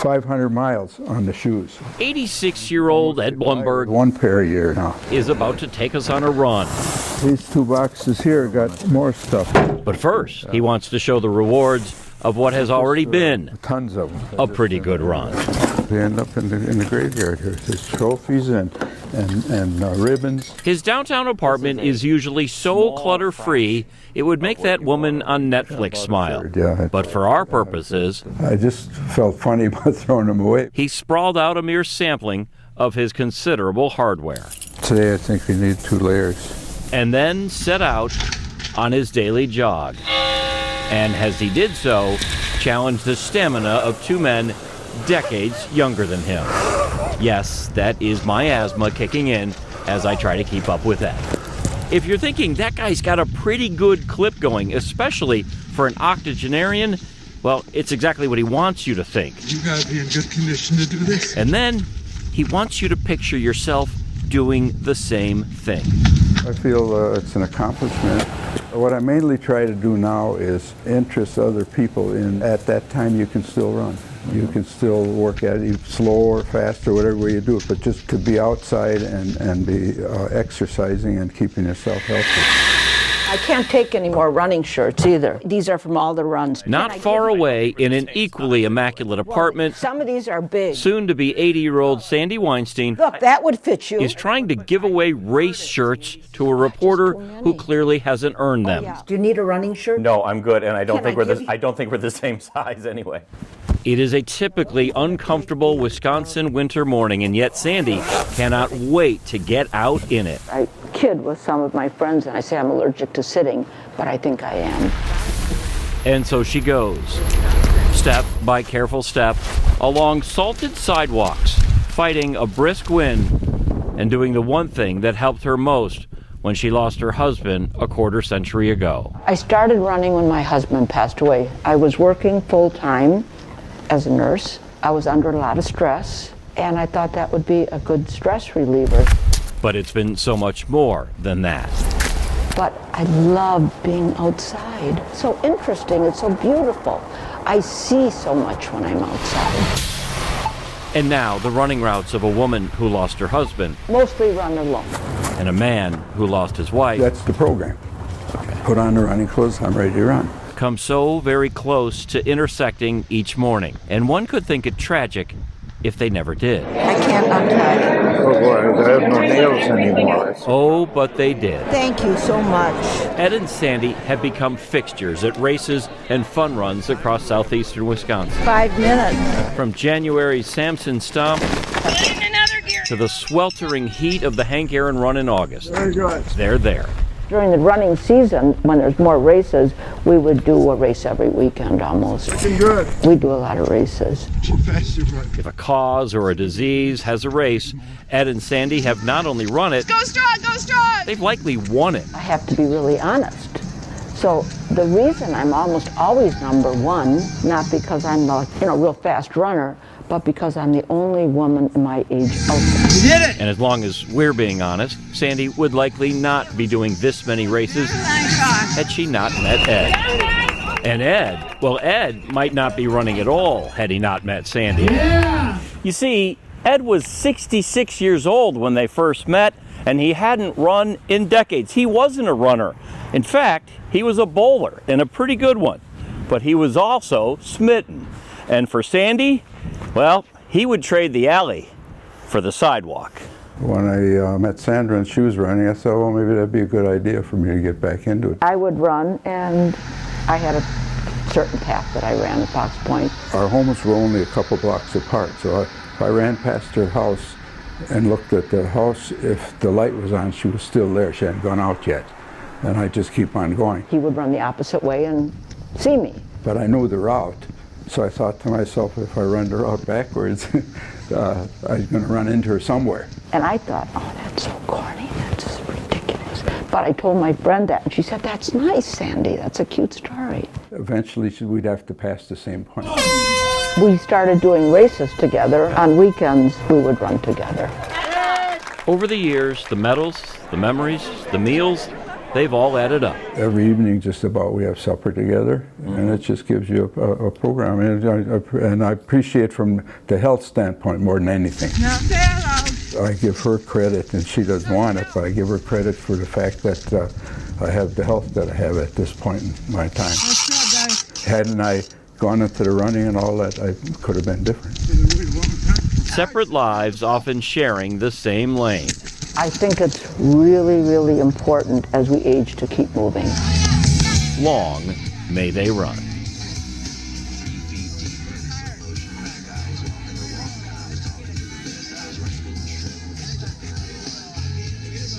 500 miles on the shoes. 86-year-old Ed Blumberg One pair a year now. is about to take us on a run. These 2 boxes here got more stuff. But first, he wants to show the rewards of what has already been Tons of them. a pretty good run. They end up in the graveyard here. There's trophies and ribbons. His downtown apartment is usually so clutter-free, it would make that woman on Netflix smile. Yeah. But for our purposes, I just felt funny about throwing them away. he sprawled out a mere sampling of his considerable hardware. Today I think we need 2 layers. And then set out on his daily jog. And as he did so, challenged the stamina of 2 men decades younger than him. Yes, that is my asthma kicking in as I try to keep up with that. If you're thinking that guy's got a pretty good clip going, especially for an octogenarian, well, it's exactly what he wants you to think. You gotta be in good condition to do this. And then he wants you to picture yourself doing the same thing. I feel it's an accomplishment. What I mainly try to do now is interest other people in, at that time you can still run. You can still work at it slow or fast or whatever way you do it, but just to be outside and be exercising and keeping yourself healthy. I can't take any more running shirts either. These are from all the runs. Not far away, in an equally immaculate apartment, Some of these are big. soon to be 80-year-old Sandy Weinstein Look, that would fit you. is trying to give away race shirts to a reporter who clearly hasn't earned them. Do you need a running shirt? No, I'm good, and I don't Can think I we're give the you- I don't think we're the same size anyway. It is a typically uncomfortable Wisconsin winter morning, and yet Sandy cannot wait to get out in it. I kid with some of my friends and I say I'm allergic to sitting, but I think I am. And so she goes, step by careful step, along salted sidewalks, fighting a brisk wind and doing the one thing that helped her most when she lost her husband a quarter century ago. I started running when my husband passed away. I was working full-time as a nurse. I was under a lot of stress, and I thought that would be a good stress reliever. But it's been so much more than that. But I love being outside. So interesting, it's so beautiful. I see so much when I'm outside. And now the running routes of a woman who lost her husband Mostly run alone. and a man who lost his wife That's the program. Put on the running clothes, I'm ready to run. come so very close to intersecting each morning. And one could think it tragic if they never did. I can't untie. Oh boy, I have no nails anymore. Oh, but they did. Thank you so much. Ed and Sandy have become fixtures at races and fun runs across southeastern Wisconsin. 5 minutes. From January's Samson Stomp to the sweltering heat of the Hank Aaron Run in August. Very good. They're there. During the running season, when there's more races, we would do a race every weekend almost. Looking good. We do a lot of races. Too fast to run. If a cause or a disease has a race, Ed and Sandy have not only run it, Go strong, go strong! they've likely won it. I have to be really honest. So the reason I'm almost always number 1, not because I'm a real fast runner, but because I'm the only woman my age out there. And as long as we're being honest, Sandy would likely not be doing this many races had she not met Ed. And Ed might not be running at all had he not met Sandy. You see, Ed was 66 years old when they first met, and he hadn't run in decades. He wasn't a runner. In fact, he was a bowler, and a pretty good one. But he was also smitten. And for Sandy, well, he would trade the alley for the sidewalk. When I met Sandra and she was running, I thought, well, maybe that'd be a good idea for me to get back into it. I would run, and I had a certain path that I ran at Fox Point. Our homes were only a couple blocks apart, so if I ran past her house and looked at the house, if the light was on, she was still there. She hadn't gone out yet. And I'd just keep on going. He would run the opposite way and see me. But I knew the route, so I thought to myself, if I run the route backwards, I'm going to run into her somewhere. And I thought, oh, that's so corny, that's just ridiculous. But I told my friend that, and she said, that's nice, Sandy, that's a cute story. Eventually, we'd have to pass the same point. We started doing races together. On weekends, we would run together. Over the years, the medals, the memories, the meals, they've all added up. Every evening, just about, we have supper together, and it just gives you a program. And I appreciate from the health standpoint more than anything. I give her credit, and she doesn't want it, but I give her credit for the fact that I have the health that I have at this point in my time. Hadn't I gone into the running and all that, I could have been different. Separate lives, often sharing the same lane. I think it's really, really important as we age to keep moving. Long may they run.